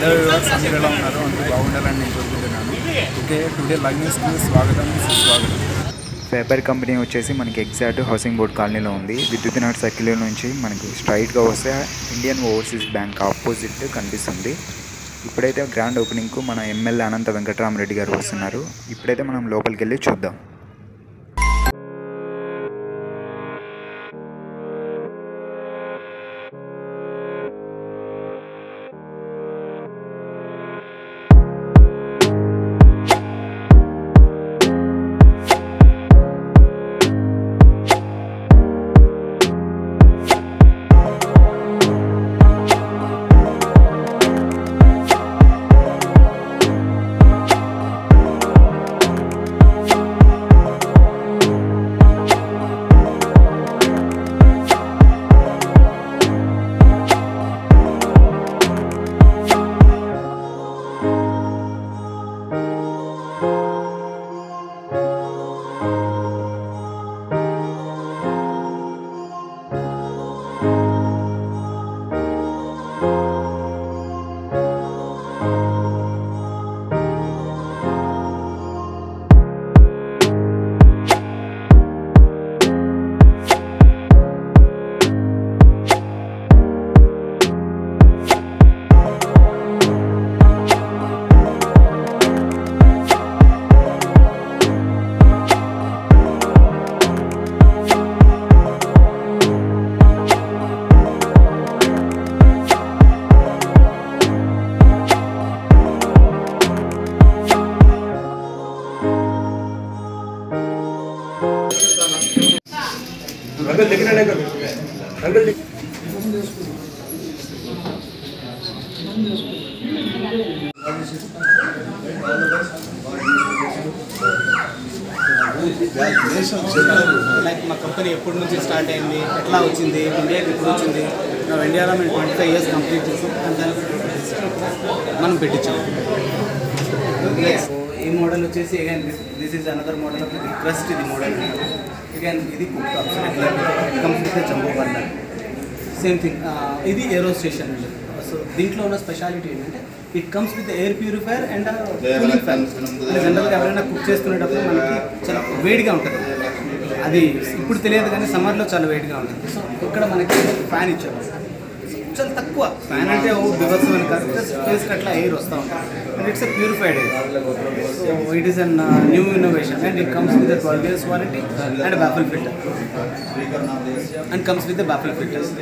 Hello viewers, అందరూ ఎలా ఉన్నారు? అందరూ బాగుండాలని నేను కోరుకుంటున్నాను. ఓకే, టుడే లైవ్ న్యూస్కి స్వాగతం, సుస్వాగతం. ఫేబర్ కంపెనీ వచ్చేసి మనకి ఎగ్జాక్ట్ హౌసింగ్ బోర్డ్ కాలనీలో ఉంది. విద్యుత్నగర్ సర్కిల్ నుంచి మనకి స్ట్రైట్గా వస్తే ఇండియన్ ఓవర్సీస్ బ్యాంక్ ఆపోజిట్ కనిపిస్తుంది. ఇప్పుడైతే గ్రాండ్ ఓపెనింగ్కు మన ఎమ్మెల్యే అనంత వెంకటరామరెడ్డి గారు వస్తున్నారు. ఇప్పుడైతే మనం లోపలికి వెళ్ళి చూద్దాం. లైక్ మా కంపెనీ ఎప్పటి నుంచి స్టార్ట్ అయింది, ఎట్లా వచ్చింది, ఇండియాకి ఎప్పుడు వచ్చింది, ఇండియాలో మేము 25 years కంప్లీట్ చేసాం. అండ్ మనం పెట్టించాం. ఈ మోడల్ వచ్చేసి again this is another model of trust. ఇది మోడల్ అగైన్ ఇది కుక్ టాప్స్ కంప్లీట్గా జంబో బండల్ సేమ్ థింగ్. ఇది ఏరో స్టేషన్ అండి. సో దీంట్లో ఉన్న స్పెషాలిటీ ఏంటంటే it comes with air purifier and cooling fan. జనరల్గా ఎవరైనా కుక్ చేసుకునేటప్పుడు మనకి చాలా వేడిగా ఉంటుంది. అది ఇప్పుడు తెలియదు కానీ సమ్మర్లో చాలా వేడిగా ఉంటుంది. సో ఇక్కడ మనకి ఫ్యాన్ ఇచ్చారు. చాలా తక్కువ ఫ్యాన్ అంటే బివత్సం అని కాదు, ఫేస్కి అట్లా ఎయిర్ వస్తూ ఉంటుంది. And it's a purified air. So it is an new innovation and it comes with 12 years warranty and baffle filter and comes with baffle filters.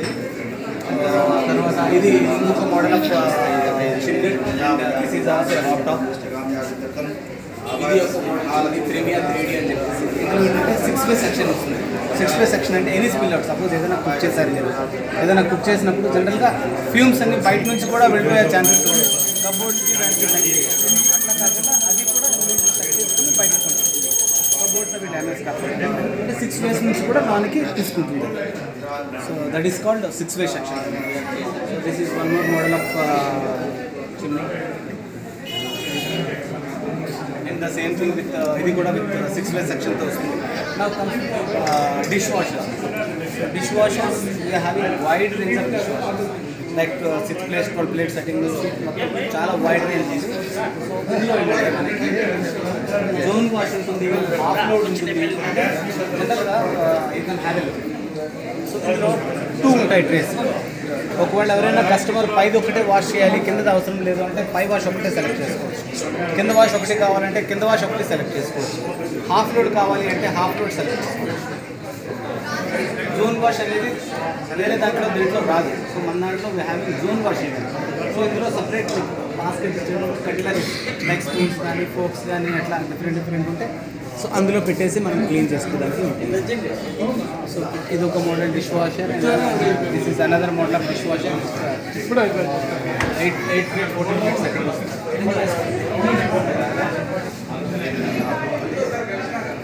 తర్వాత ఇది ఇంకొక model of chimney. This is also hot top. ఇది ఒక model, ఇది premier 3D అని చెప్పేసి. ఇందులో ఏంటంటే 6-way సెక్షన్ వస్తుంది. 6-way సెక్షన్ అంటే ఎనీ స్పిల్ అవుట్. సపోజ్ ఏదైనా కుక్ చేశారు మీరు, ఏదైనా కుక్ చేసినప్పుడు జనరల్గా ఫ్యూమ్స్ అన్ని బయట నుంచి కూడా వెళ్ళిపోయే ఛాన్సెస్ ఉంటాయి. కబోర్డ్స్కి దానికి అట్లా కాకుండా అది కూడా సెట్ చేసుకుని బయటకు ఉంటుంది. కబోర్డ్స్ అవి డ్యామేజ్ కాకుండా అంటే 6 ways నుంచి కూడా మనకి తీసుకుంటుంది. So that is called 6-way section. So this is one more model of chimney. And the same thing with ఇది కూడా విత్ 6-way సెక్షన్తో వస్తుంది. నాకు dish washers. Dish washers we are having wide range of dish washers like 6 plates 12 plate setting నుంచి మొత్తం చాలా wide range ఇది. So ఇందులో ఏంటంటే మనకి జోన్ వాష్ ఉంటుంది, హాఫ్ లోడ్ ఉంటుంది. జనరల్గా యూ కెన్ హ్యావ్. సో ఇందులో 2 ఉంటాయి ట్రేస్. ఒకవేళ ఎవరైనా కస్టమర్ పైది ఒకటే వాష్ చేయాలి, కిందది అవసరం లేదు అంటే పై వాష్ ఒకటే సెలెక్ట్ చేసుకోవచ్చు. కింద వాష్ ఒకటి కావాలంటే కింద వాష్ ఒకటి సెలెక్ట్ చేసుకోవచ్చు. హాఫ్ లోడ్ కావాలి అంటే హాఫ్ లోడ్ సెలెక్ట్ చేసుకోవచ్చు. జోన్ వాష్ అనేది వేరే దీంట్లో రాదు. సో మన దాంట్లో హ్యావింగ్ జోన్ వాష్ ఇవ్వాలి. సో ఇందులో సపరేట్ బాస్కెట్ ఇచ్చారు, కట్లరీ లైక్ స్పూన్స్ కానీ ఫోక్స్ కానీ అట్లా డిఫరెంట్ ఉంటాయి. సో అందులో పెట్టేసి మనం క్లీన్ చేసుకోవడానికి ఉంటుంది. సో ఇది ఒక model dish washer. This is another model of dish washer. ఇప్పుడు 8 feet 14 feet సెట్టింగ్ వస్తుంది.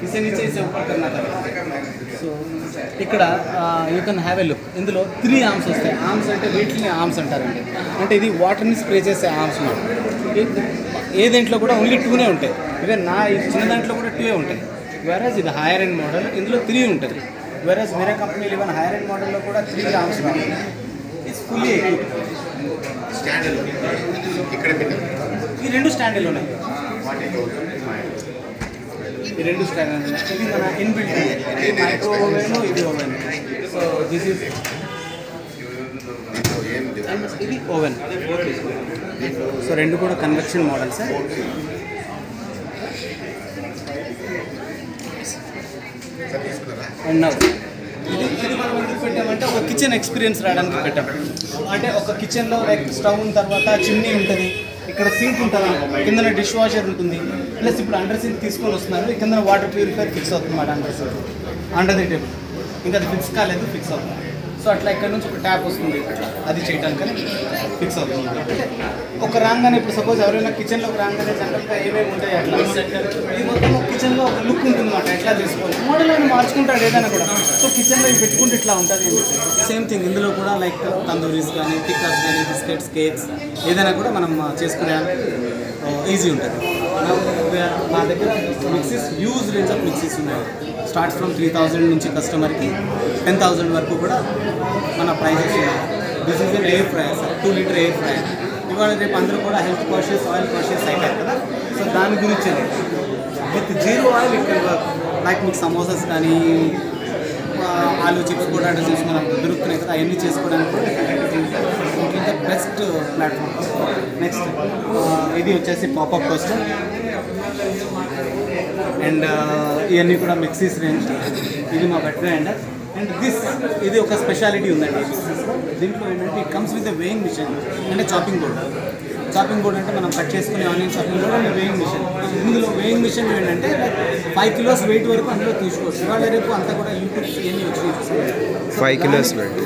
इसे नीचे इसे ऊपर करना था. సో ఇక్కడ you can have a look. ఇందులో 3 ఆర్మ్స్ వస్తాయి. ఆర్మ్స్ అంటే వీటిని ఆర్మ్స్ అంటారండి. అంటే ఇది వాటర్ని స్ప్రే చేసే ఆర్మ్స్. ఏ దేంట్లో కూడా ఓన్లీ 2నే ఉంటాయి. ఈవెన్ నా చిన్న దాంట్లో కూడా 2 ఉంటాయి. వేరేజ్ ఇది హైయర్ ఎండ్ మోడల్, ఇందులో 3 ఉంటుంది. వేరేజ్ వేరే కంపెనీలు ఈవెన్ హైయర్ ఎండ్ మోడల్లో కూడా 3 ఆర్మ్స్ ఉంటాయి. Fully equipped. ఈ రెండు స్టాండ్ ఉన్నాయి. ఈ రెండు స్టాండ్ ఇది మన ఇన్బిల్ట్ మైక్రో ఓవెన్, ఇది ఓవెన్. సో దిస్ ఈజ్ ఇది ఓవెన్. సో రెండు కూడా కన్వెక్షన్ మోడల్స్. అండ్ నౌ ఇది మనం ఎందుకు పెట్టామంటే ఒక కిచెన్ ఎక్స్పీరియన్స్ రావడానికి పెట్టాం. అంటే ఒక కిచెన్లో లైక్ స్టవ్ ఉన్న తర్వాత చిమ్నీ ఉంటుంది, ఇక్కడ సింక్ ఉంటుంది, కింద డిష్ వాషర్ ఉంటుంది, ప్లస్ ఇప్పుడు అండర్ సింక్ తీసుకొని వస్తున్నారు, కింద వాటర్ ప్యూరిఫైర్ ఫిక్స్ అవుతుంది మాట under sink, under the table. ఇంకా అది ఫిక్స్ కాలేదు, ఫిక్స్ అవుతుంది. సో అట్లా ఇక్కడ నుంచి ఒక ట్యాప్ వస్తుంది, అది చేయడానికని ఫిక్స్ అవుతుంది. అంటే ఒక రాగానే ఇప్పుడు సపోజ్ ఎవరైనా కిచెన్లోకి రాగానే జనరల్గా ఏమేమి ఉంటాయి అట్లా ఇది మొత్తం కిచెన్లో ఒక లుక్ ఉంటుంది అన్నమాట. ఎట్లా చేసుకోవాలి మోడల్ అని మార్చుకుంటాడు ఏదైనా కూడా. సో కిచెన్లో ఇవి పెట్టుకుంటే ఇట్లా ఉంటుంది. సేమ్ థింగ్ ఇందులో కూడా లైక్ తందూరీస్ కానీ, టిక్కాస్ కానీ, బిస్కెట్స్, కేక్స్ ఏదైనా కూడా మనం చేసుకునే ఈజీ ఉంటుంది. మా దగ్గర mixies huge range of mixies ఉన్నాయి. స్టార్ట్స్ ఫ్రమ్ 3000 నుంచి కస్టమర్కి 10,000 వరకు కూడా మన ప్రైజెస్ ఉన్నాయి. This is an air fryer sir, 2 litre air fryer. ఇవాళ రేపు అందరూ కూడా హెల్త్ కాన్షియస్, ఆయిల్ కాన్షియస్ అయిపోయారు కదా. సో దాని గురించి విత్ జీరో ఆయిల్ ఇక్కడ వర్క్. లైక్ మీకు సమోసాస్ కానీ, ఆలు చిప్స్, పొటాటో చిప్స్ మనం దొరుకుతున్నాయి కదా, అవన్నీ చేసుకోవడానికి కూడా ద బెస్ట్ ప్లాట్ఫామ్. నెక్స్ట్ ఇది వచ్చేసి పాపప్ కోస్టర్. అండ్ ఇవన్నీ కూడా మిక్సీస్ రేంజ్. ఇది మా వెట్ గ్రైండర్. అండ్ ఇది ఒక స్పెషాలిటీ ఉందండి ఈ మిక్సీస్లో. దీంట్లో ఏంటంటే it comes with weighing machine, అంటే చాపింగ్ బోర్డ్. చాపింగ్ బోర్డ్ అంటే మనం కట్ చేసుకునే onion chopping board and weighing machine. ఇందులో వేయింగ్ మిషన్ ఏంటంటే 5 కిలోస్ వెయిట్ వరకు అందులో తీసుకోవచ్చు. ఇవాళ రేపు అంతా కూడా యూట్యూబ్స్ ఇవన్నీ వచ్చినాయి. 5 కిలోస్ వెయిట్,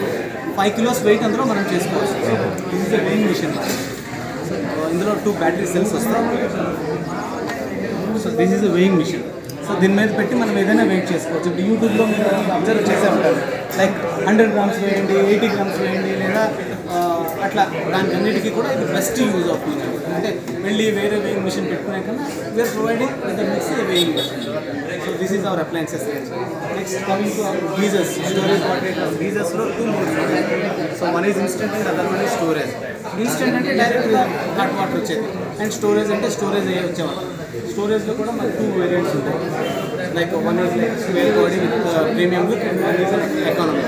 5 కిలోస్ వెయిట్ అందులో మనం చేసుకోవచ్చు. ఇది ఇస్ వేయింగ్ మిషన్. ఇందులో 2 బ్యాటరీ సెల్స్ వస్తాయి. So this is weighing machine. So దీని మీద పెట్టి మనం ఏదైనా వెయిట్ చేసుకోవచ్చు. ఇప్పుడు యూట్యూబ్లో మీరు అబ్జర్వ్ చేసే ఉంటారు, లైక్ 100 గ్రామ్స్ వేయండి, 80 గ్రామ్స్ వేయండి, లేదా అట్లా దానికి అన్నిటికీ కూడా ఇది బెస్ట్ యూజ్ అవుతుంది. అంటే వెళ్ళి వేరే వేయింగ్ మిషన్ పెట్టుకునే కన్నా we're providing with mix weighing machine. So this is our appliances. Next coming to our geysers, storage water heater. గీజర్స్లో 2 మోడ్స్ ఉంటాయి. So one is instant and other one is storage. Instant అంటే డైరెక్ట్గా hot water వచ్చేది, and storage అంటే storage అయ్యే వచ్చేవాళ్ళు. స్టోరేజ్లో కూడా మనకు 2 వేరియంట్స్ ఉంటాయి. Like one is like square body with premium look, and one is economy.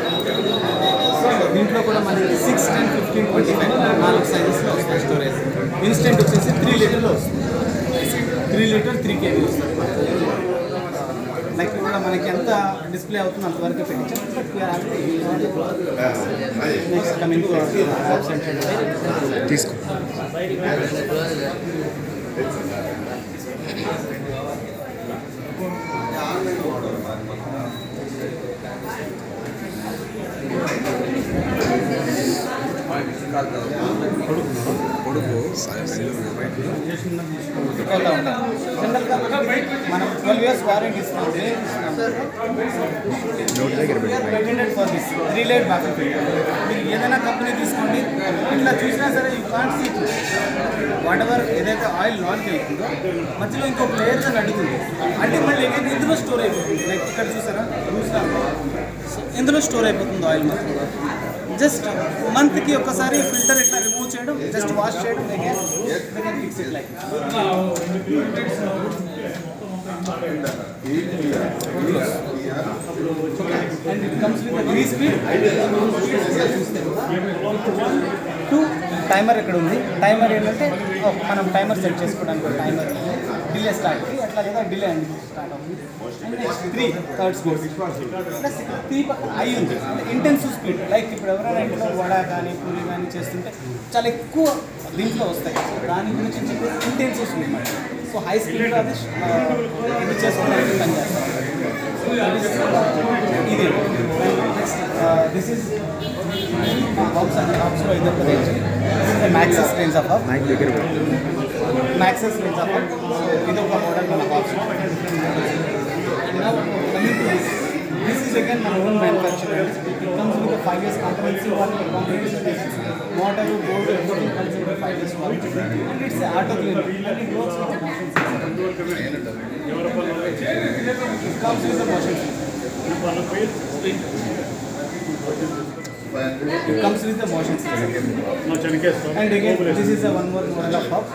So దీంట్లో కూడా మనకి 6, 10, 15, 25 4 సైజెస్లో వస్తాయి స్టోరేజ్. ఇన్స్టెంట్ వచ్చేసి 3 లీటర్లో వస్తుంది. 3 లీటర్ 3 kg వస్తుంది. లైక్ కూడా మనకి ఎంత డిస్ప్లే అవుతుందో అంతవరకు పెట్టించాం. బట్ నెక్స్ట్ కమింగ్ టు తీసుకో. మనం 12 years వారంటీ ఇస్తున్నాం. Patented for this 3 layer back filter. మీరు ఏదైనా కంపెనీ తీసుకోండి, ఇట్లా చూసినా సరే you can't see whatever ఏదైతే ఆయిల్ లాంచ్ అవుతుందో మధ్యలో ఇంకొక లేయర్ అని అడుగుతుంది. అంటే మళ్ళీ ఏదైతే ఇందులో స్టోర్ అయిపోతుంది. లైక్ ఇక్కడ చూసారా, ఇందులో స్టోర్ అయిపోతుంది ఆయిల్ మొత్తం. జస్ట్ మంత్కి ఒకసారి ఫిల్టర్ ఇట్లా రిమూవ్ చేయడం, జస్ట్ వాష్ చేయడం, fix it like. And it comes with a 3 speed. 2 timer ఇక్కడ ఉంది. టైమర్ ఏంటంటే మనం టైమర్ సెట్ చేసుకోవడానికి టైమర్ డిలే స్టార్ట్ అట్లా లేదా డిలే అండి స్టార్ట్ అవుతుంది. And next 3 thirds goes plus 3 I ఉంది, అంటే ఇంటెన్సివ్ స్పీడ్. లైక్ ఇప్పుడు ఎవరైనా ఇంట్లో వడ కానీ పూరి కానీ చేస్తుంటే చాలా ఎక్కువ దీంట్లో వస్తాయి. దాని గురించి చెప్పేసి ఇంటెన్సివ్ స్పీడ్ మాట. సో హై స్పీడ్ అది ఇది చేసుకోవడానికి పని చేస్తాం. ఇది దిస్ ఈజ్ బాక్స్ అండ్ బాక్స్లో ఇది ఒక రేంజ్. మ్యాక్సెస్ రేంజ్ ఆఫ్ మైక్ దగ్గర మ్యాక్సెస్ రేంజ్ ఆఫ్ ఇది ఒక మోడల్ మన box. This is again my own manufacturer. It comes with a 5 years comprehensive warranty. Motor, board, everything comes with a 5 years warranty. And it's an auto cleaner. And it works with a motion sensor. It comes with a motion sensor. It comes with the washing system. And again, this is a one more model of hub.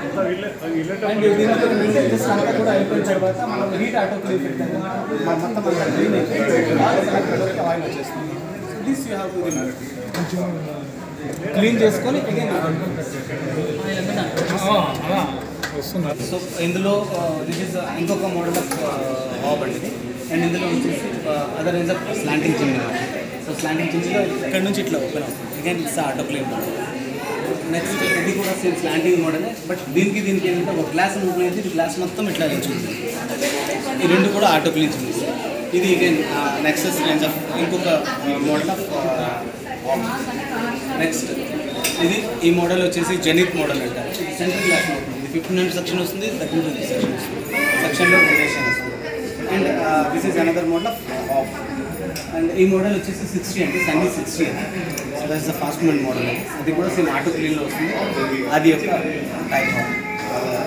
And దీంట్లో just అంతా కూడా అయిపోయిన తర్వాత మనం heat auto clean పెట్టాము మొత్తం అంతా clean అయిపోయి ఆయిల్ వచ్చేస్తుంది. This you have to clean చేసుకొని అగైన్ సో ఇందులో దిస్ ఇస్ ఇంకొక మోడల్ ఆఫ్ హాబ్ అండి. అండ్ ఇందులో వచ్చేసి other is slanting chimney. So slanting చిమ్నీలో ఇక్కడ నుంచి ఇట్లా ఓపెన్ అవుతుంది. Again it's auto clean model. Next ఇది కూడా సేమ్ స్లాంటింగ్ మోడలే, బట్ దీనికి ఏంటంటే ఒక గ్లాస్ ఓపెన్ అయితే ఇది గ్లాస్ మొత్తం ఇట్లా నిల్చుంది. ఈ రెండు కూడా ఆటో క్లీన్ చిమ్నీస్. ఇది అగైన్ నెక్సస్ రేంజ్ ఆఫ్ ఇంకొక మోడల్ ఆఫ్. నెక్స్ట్ ఇది ఈ మోడల్ వచ్చేసి జెనిత్ మోడల్ అంటారు. సెంట్రల్ గ్లాస్ ఉంటుంది. 1500 సెక్షన్ వస్తుంది, 1300 సెక్షన్ వస్తుంది. సెక్షన్లో వేరియేషన్ వస్తుంది. And this is another model of of. And ఈ మోడల్ వచ్చేసి 60 అండి, సన్నీ 60 అండి. So that's the fast moment model. అది కూడా సేమ్ ఆటో క్లీన్లో వస్తుంది. అది యొక్క type of.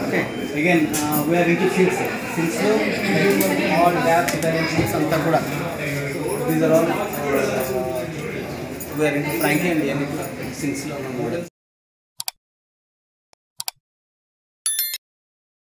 Okay, again we're into sinks. సింక్స్లో ఆల్ ట్యాప్స్ డైరెక్షన్స్ అంతా కూడా these are all we're into Franke and ఇవన్నీ కూడా సింక్స్లో ఉన్న మోడల్.